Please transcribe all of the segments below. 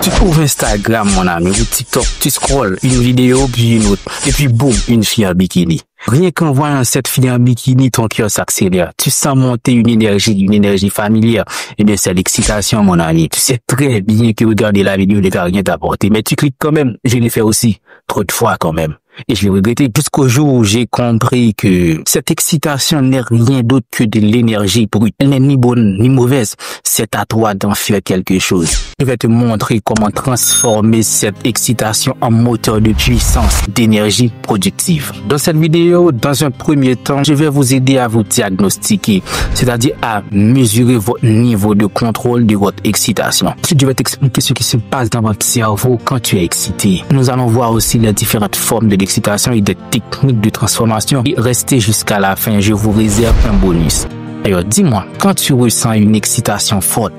Tu trouves Instagram, mon ami, ou TikTok, tu scrolles une vidéo, puis une autre, et puis boum, une fille en bikini. Rien qu'en voyant cette fille en bikini, ton cœur s'accélère. Tu sens monter une énergie familière. Eh bien, c'est l'excitation, mon ami. Tu sais très bien que regarder la vidéo ne va rien t'apporter, mais tu cliques quand même. Je l'ai fait aussi, trop de fois quand même. Et je l'ai regretté jusqu'au jour où j'ai compris que cette excitation n'est rien d'autre que de l'énergie brute. Elle n'est ni bonne ni mauvaise. C'est à toi d'en faire quelque chose. Je vais te montrer comment transformer cette excitation en moteur de puissance, d'énergie productive. Dans cette vidéo, dans un premier temps, je vais vous aider à vous diagnostiquer, c'est-à-dire à mesurer votre niveau de contrôle de votre excitation. Ensuite, je vais t'expliquer ce qui se passe dans votre cerveau quand tu es excité. Nous allons voir aussi les différentes formes de l'excitation et des techniques de transformation. Et restez jusqu'à la fin, je vous réserve un bonus. Alors, dis-moi, quand tu ressens une excitation forte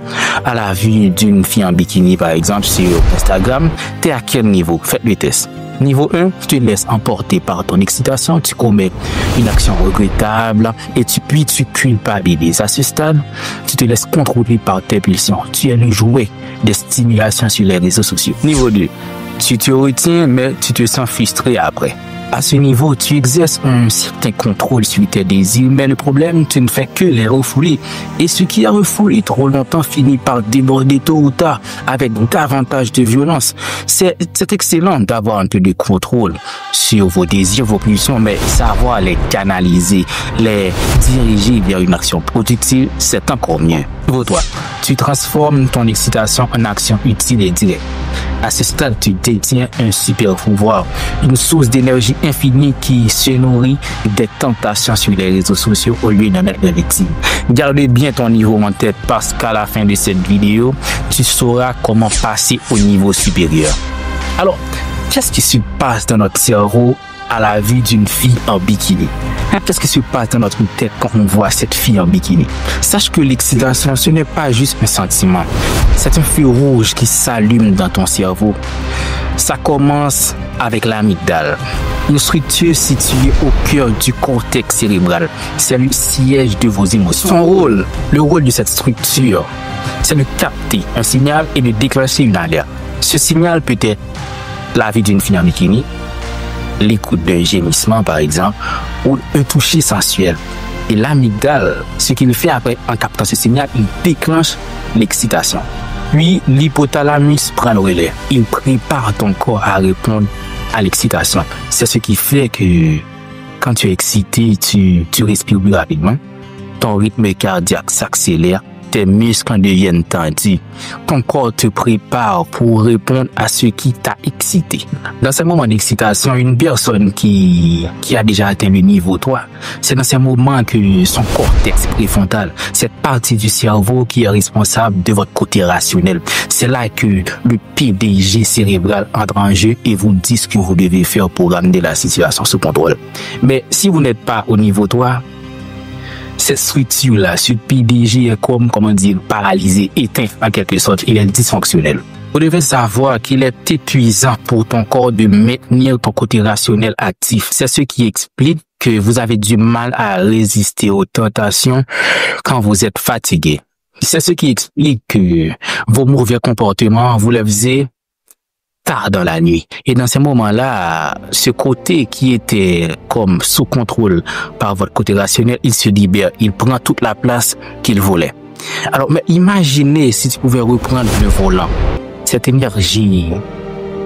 à la vue d'une fille en bikini, par exemple, sur Instagram, t'es à quel niveau? Faites le test. Niveau 1, tu te laisses emporter par ton excitation, tu commets une action regrettable et puis tu culpabilises. À ce stade, tu te laisses contrôler par tes pulsions. Tu es le jouet des stimulations sur les réseaux sociaux. Niveau 2, tu te retiens, mais tu te sens frustré après. À ce niveau, tu exerces un certain contrôle sur tes désirs, mais le problème, tu ne fais que les refouler. Et ce qui a refoulé trop longtemps finit par déborder tôt ou tard avec davantage de violence. C'est excellent d'avoir un peu de contrôle sur vos désirs, vos pulsions, mais savoir les canaliser, les diriger vers une action productive, c'est encore mieux. Pour toi, tu transformes ton excitation en action utile et directe. À ce stade, tu détiens un super pouvoir, une source d'énergie infinie qui se nourrit des tentations sur les réseaux sociaux au lieu d'en être victime. Garde bien ton niveau en tête parce qu'à la fin de cette vidéo, tu sauras comment passer au niveau supérieur. Alors, qu'est-ce qui se passe dans notre cerveau à la vue d'une fille en bikini? Qu'est-ce qui se passe dans notre tête quand on voit cette fille en bikini? Sache que l'excitation, ce n'est pas juste un sentiment. C'est un feu rouge qui s'allume dans ton cerveau. Ça commence avec l'amygdale, une structure située au cœur du cortex cérébral. C'est le siège de vos émotions. Son rôle, le rôle de cette structure, c'est de capter un signal et de déclencher une alerte. Ce signal peut être la vue d'une fille en bikini, l'écoute d'un gémissement par exemple, ou un toucher sensuel. Et l'amygdale, ce qu'il fait après en captant ce signal, il déclenche l'excitation. Puis l'hypothalamus prend le relais. Il prépare ton corps à répondre à l'excitation. C'est ce qui fait que quand tu es excité, tu respires plus rapidement. Ton rythme cardiaque s'accélère. Tes muscles deviennent tendus. Ton corps te prépare pour répondre à ce qui t'a excité. Dans ce moment d'excitation, une personne qui a déjà atteint le niveau 3, c'est dans ces moments que son cortex préfrontal, cette partie du cerveau qui est responsable de votre côté rationnel, c'est là que le PDG cérébral entre en jeu et vous dit ce que vous devez faire pour ramener la situation sous contrôle. Mais si vous n'êtes pas au niveau 3, cette structure-là, ce PDG est comment dire, paralysé, éteint en quelque sorte, il est dysfonctionnel. Vous devez savoir qu'il est épuisant pour ton corps de maintenir ton côté rationnel actif. C'est ce qui explique que vous avez du mal à résister aux tentations quand vous êtes fatigué. C'est ce qui explique que vos mauvais comportements, vous les faisiez tard dans la nuit. Et dans ces moments-là, ce côté qui était comme sous contrôle par votre côté rationnel, il se libère, il prend toute la place qu'il voulait. Alors, mais imaginez si tu pouvais reprendre le volant, cette énergie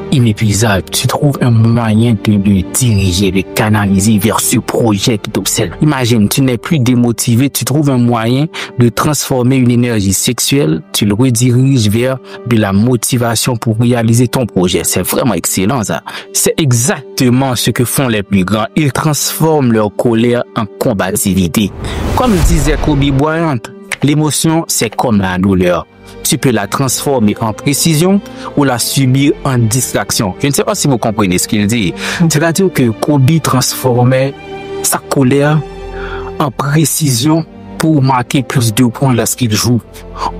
inépuisable, tu trouves un moyen de le diriger, de canaliser vers ce projet qui t'obsède. Imagine, tu n'es plus démotivé, tu trouves un moyen de transformer une énergie sexuelle, tu le rediriges vers de la motivation pour réaliser ton projet. C'est vraiment excellent ça. C'est exactement ce que font les plus grands. Ils transforment leur colère en combativité. Comme disait Kobe Bryant, l'émotion, c'est comme la douleur. Tu peux la transformer en précision ou la subir en distraction. Je ne sais pas si vous comprenez ce qu'il dit. C'est-à-dire que Kobe transformait sa colère en précision pour marquer plus de points lorsqu'il joue,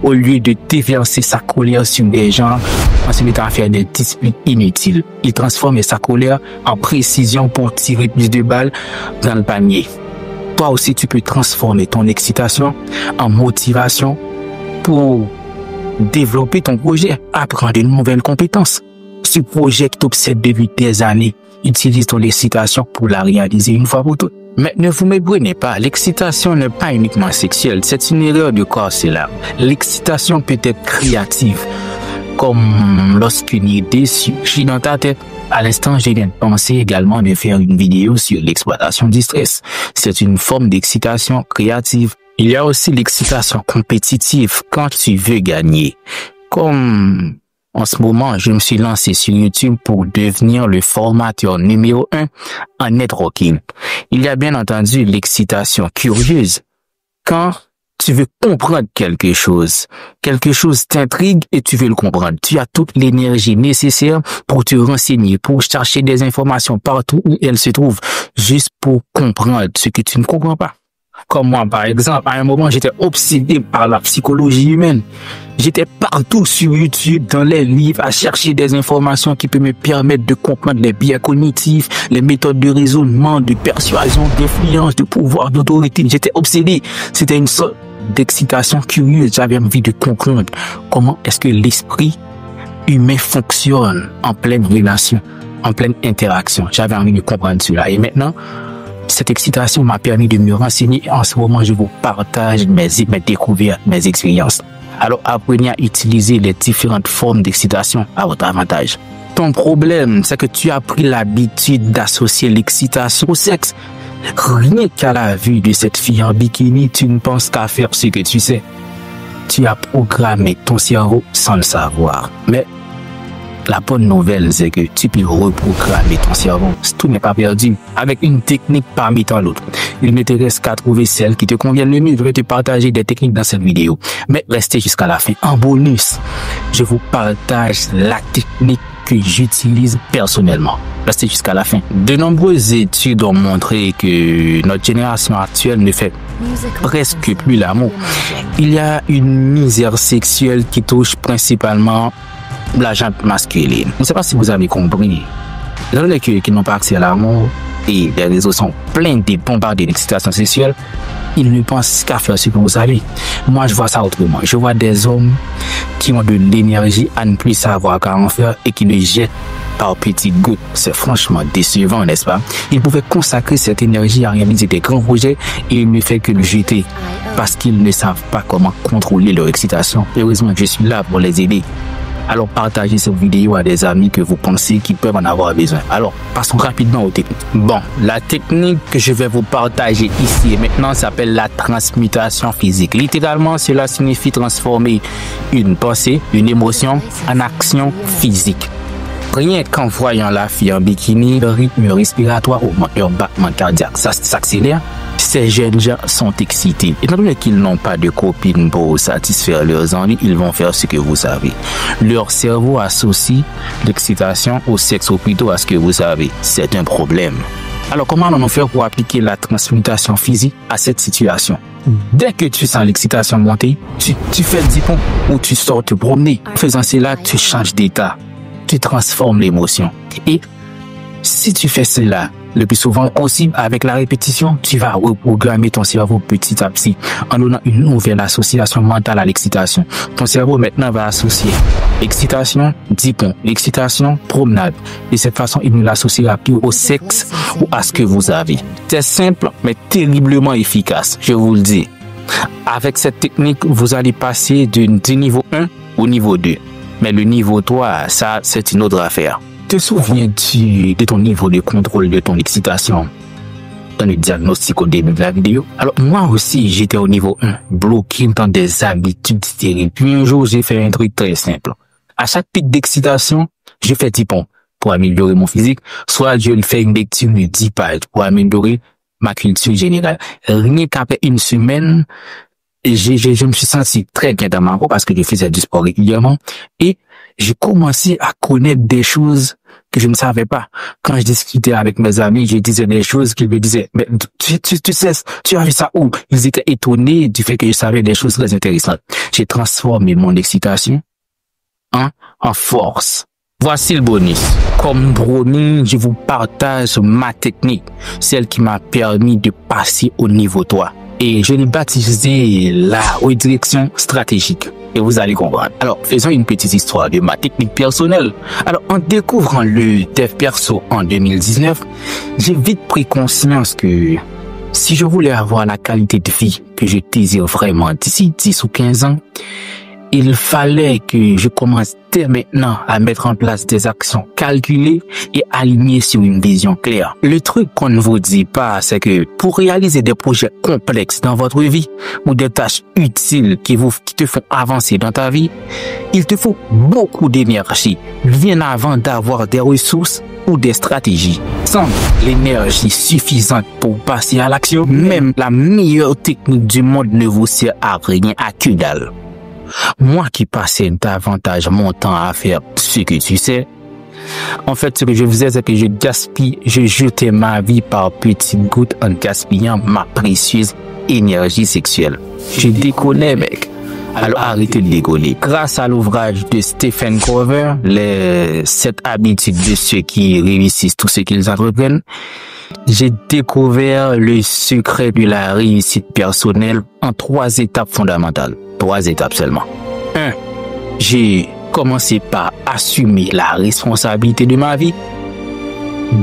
au lieu de déverser sa colère sur des gens en se mettant à faire des disputes inutiles. Il transformait sa colère en précision pour tirer plus de balles dans le panier. Toi aussi, tu peux transformer ton excitation en motivation pour développer ton projet, apprendre de nouvelles compétences. Ce projet qui t'obsède depuis des années, utilise ton excitation pour la réaliser une fois pour toutes. Mais ne vous méprenez pas, l'excitation n'est pas uniquement sexuelle, c'est une erreur de corps, c'est là. L'excitation peut être créative, comme lorsqu'une idée surgit dans ta tête. À l'instant, j'ai bien pensé également de faire une vidéo sur l'exploitation du stress. C'est une forme d'excitation créative. Il y a aussi l'excitation compétitive quand tu veux gagner. Comme en ce moment, je me suis lancé sur YouTube pour devenir le formateur numéro 1 en networking. Il y a bien entendu l'excitation curieuse quand tu veux comprendre quelque chose t'intrigue et tu veux le comprendre. Tu as toute l'énergie nécessaire pour te renseigner, pour chercher des informations partout où elles se trouvent, juste pour comprendre ce que tu ne comprends pas. Comme moi, par exemple, à un moment, j'étais obsédé par la psychologie humaine. J'étais partout sur YouTube, dans les livres, à chercher des informations qui peuvent me permettre de comprendre les biais cognitifs, les méthodes de raisonnement, de persuasion, d'influence, de pouvoir, d'autorité. J'étais obsédé. C'était une sorte d'excitation curieuse. J'avais envie de comprendre comment est-ce que l'esprit humain fonctionne en pleine relation, en pleine interaction. J'avais envie de comprendre cela. Et maintenant, cette excitation m'a permis de me renseigner. En ce moment, je vous partage mes découvertes, mes expériences. Alors, apprenez à utiliser les différentes formes d'excitation à votre avantage. Ton problème, c'est que tu as pris l'habitude d'associer l'excitation au sexe. Rien qu'à la vue de cette fille en bikini, tu ne penses qu'à faire ce que tu sais. Tu as programmé ton cerveau sans le savoir. Mais la bonne nouvelle, c'est que tu peux reprogrammer ton cerveau. Tout n'est pas perdu. Avec une technique parmi tant d'autres. Il ne te reste qu'à trouver celle qui te convient le mieux. Je vais te partager des techniques dans cette vidéo. Mais restez jusqu'à la fin. En bonus, je vous partage la technique que j'utilise personnellement. Restez jusqu'à la fin. De nombreuses études ont montré que notre génération actuelle ne fait presque plus l'amour. Il y a une misère sexuelle qui touche principalement la gente masculine. Je ne sais pas si vous avez compris. Les gens qui n'ont pas accès à l'amour et les réseaux sont pleins de bombardés d'excitation sexuelle, ils ne pensent qu'à faire ce que vous savez. Moi, je vois ça autrement. Je vois des hommes qui ont de l'énergie à ne plus savoir qu'à en faire et qui le jettent par petites gouttes. C'est franchement décevant, n'est-ce pas? Ils pouvaient consacrer cette énergie à réaliser des grands projets et ils ne font que le jeter parce qu'ils ne savent pas comment contrôler leur excitation. Heureusement, je suis là pour les aider. Alors, partagez cette vidéo à des amis que vous pensez qu'ils peuvent en avoir besoin. Alors, passons rapidement aux techniques. Bon, la technique que je vais vous partager ici et maintenant s'appelle la transmutation physique. Littéralement, cela signifie transformer une pensée, une émotion en action physique. Rien qu'en voyant la fille en bikini, le rythme respiratoire augmente, leur battement cardiaque s'accélère. Ces jeunes gens sont excités. Étant donné qu'ils n'ont pas de copine pour satisfaire leurs envies, ils vont faire ce que vous savez. Leur cerveau associe l'excitation au sexe ou plutôt à ce que vous savez. C'est un problème. Alors, comment allons-nous faire pour appliquer la transmutation physique à cette situation? Dès que tu sens l'excitation monter, tu fais 10 ponts ou tu sors te promener. En faisant cela, tu changes d'état. Tu transformes l'émotion. Et si tu fais cela le plus souvent possible avec la répétition, tu vas reprogrammer ton cerveau petit à petit en donnant une nouvelle association mentale à l'excitation. Ton cerveau maintenant va associer excitation, 10 ponts, excitation, promenade. De cette façon, il ne l'associera plus au sexe ou à ce que vous avez. C'est simple, mais terriblement efficace, je vous le dis. Avec cette technique, vous allez passer du niveau 1 au niveau 2. Mais le niveau 3, ça, c'est une autre affaire. Te souviens-tu de ton niveau de contrôle de ton excitation dans le diagnostic au début de la vidéo? Alors, moi aussi, j'étais au niveau 1, bloqué dans des habitudes terribles. Puis un jour, j'ai fait un truc très simple. À chaque pic d'excitation, je fais 10 ponts pour améliorer mon physique. Soit je fais une lecture de 10 pages pour améliorer ma culture générale. Rien qu'après une semaine, je me suis senti très bien dans ma peau parce que je faisais du sport régulièrement et j'ai commencé à connaître des choses que je ne savais pas. Quand je discutais avec mes amis, je disais des choses qu'ils me disaient, mais tu sais, tu as vu ça où? Ils étaient étonnés du fait que je savais des choses très intéressantes. J'ai transformé mon excitation en force. Voici le bonus. Comme promis, je vous partage ma technique, celle qui m'a permis de passer au niveau 3. Et je l'ai baptisé la redirection stratégique. et vous allez comprendre. Alors, faisons une petite histoire de ma technique personnelle. Alors, en découvrant le dev perso en 2019, j'ai vite pris conscience que si je voulais avoir la qualité de vie que je désire vraiment d'ici 10 ou 15 ans, il fallait que je commence dès maintenant à mettre en place des actions calculées et alignées sur une vision claire. Le truc qu'on ne vous dit pas, c'est que pour réaliser des projets complexes dans votre vie ou des tâches utiles qui te font avancer dans ta vie, il te faut beaucoup d'énergie bien avant d'avoir des ressources ou des stratégies. Sans l'énergie suffisante pour passer à l'action, même la meilleure technique du monde ne vous sert à rien, à que dalle. Moi qui passais davantage mon temps à faire ce que tu sais, en fait, ce que je faisais, c'est que je jetais ma vie par petites gouttes en gaspillant ma précieuse énergie sexuelle. Je déconnais, mec. Alors arrêtez de déconner. Grâce à l'ouvrage de Stephen Covey, les 7 habitudes de ceux qui réussissent tout ce qu'ils entreprennent, j'ai découvert le secret de la réussite personnelle en 3 étapes fondamentales. 3 étapes seulement. 1. J'ai commencé par assumer la responsabilité de ma vie.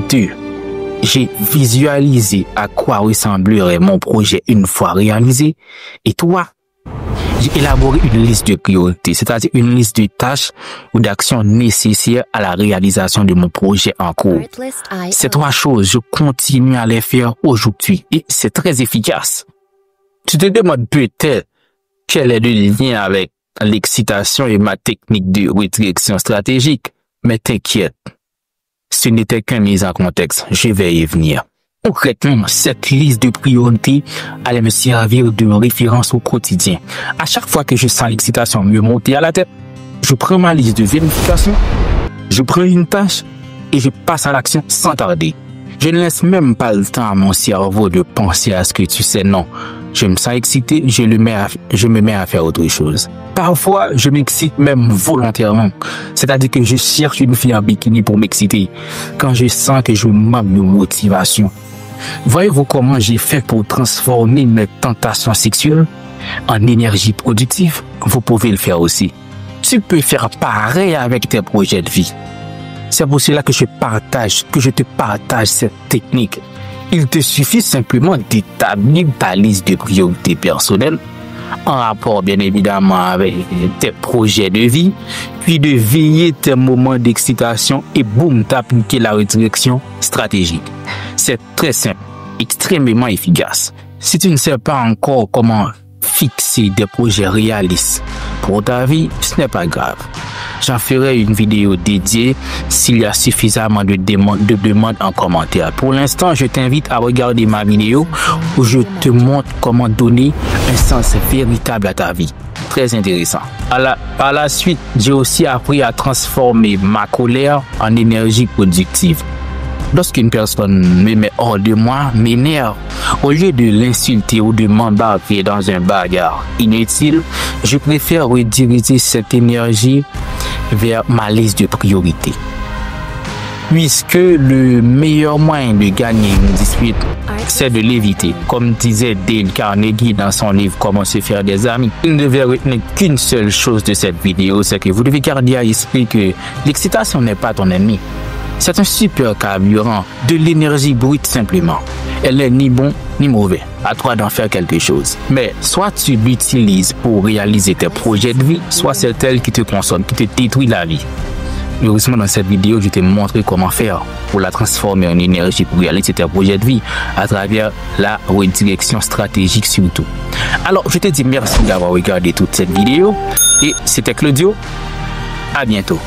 2. J'ai visualisé à quoi ressemblerait mon projet une fois réalisé. Et 3. J'ai élaboré une liste de priorités, c'est-à-dire une liste de tâches ou d'actions nécessaires à la réalisation de mon projet en cours. Ces 3 choses, je continue à les faire aujourd'hui et c'est très efficace. Tu te demandes peut-être quel est le lien avec l'excitation et ma technique de redirection stratégique, mais t'inquiète, ce n'était qu'une mise en contexte, je vais y venir. Concrètement, cette liste de priorités allait me servir de référence au quotidien. À chaque fois que je sens l'excitation me monter à la tête, je prends ma liste de vérification, je prends une tâche et je passe à l'action sans tarder. Je ne laisse même pas le temps à mon cerveau de penser à ce que tu sais, non. Je me sens excité, je me mets à faire autre chose. Parfois, je m'excite même volontairement. C'est-à-dire que je cherche une fille en bikini pour m'exciter quand je sens que je manque de motivation. Voyez-vous comment j'ai fait pour transformer mes tentations sexuelles en énergie productive? Vous pouvez le faire aussi. Tu peux faire pareil avec tes projets de vie. C'est pour cela que je te partage cette technique. Il te suffit simplement d'établir ta liste de priorités personnelles en rapport bien évidemment avec tes projets de vie, puis de veiller tes moments d'excitation et boum, t'appliquer la redirection stratégique. C'est très simple, extrêmement efficace. Si tu ne sais pas encore comment fixer des projets réalistes pour ta vie, ce n'est pas grave. J'en ferai une vidéo dédiée s'il y a suffisamment de demandes en commentaire. Pour l'instant, je t'invite à regarder ma vidéo où je te montre comment donner un sens véritable à ta vie. Très intéressant. Par la suite, j'ai aussi appris à transformer ma colère en énergie productive. Lorsqu'une personne me met hors de moi, m'énerve, au lieu de l'insulter ou de m'embarquer dans un bagarre inutile, je préfère rediriger cette énergie vers ma liste de priorités. Puisque le meilleur moyen de gagner une dispute, c'est de l'éviter. Comme disait Dale Carnegie dans son livre Comment se faire des amis, il ne devait retenir qu'une seule chose de cette vidéo, c'est que vous devez garder à l'esprit que l'excitation n'est pas ton ennemi. C'est un super carburant, de l'énergie brute simplement. Elle n'est ni bon ni mauvais. À toi d'en faire quelque chose. Mais soit tu l'utilises pour réaliser tes projets de vie, soit c'est elle qui te consomme, qui te détruit la vie. Heureusement, dans cette vidéo, je t'ai montré comment faire pour la transformer en énergie pour réaliser tes projets de vie à travers la redirection stratégique surtout. Alors, je te dis merci d'avoir regardé toute cette vidéo et c'était Claudio. À bientôt.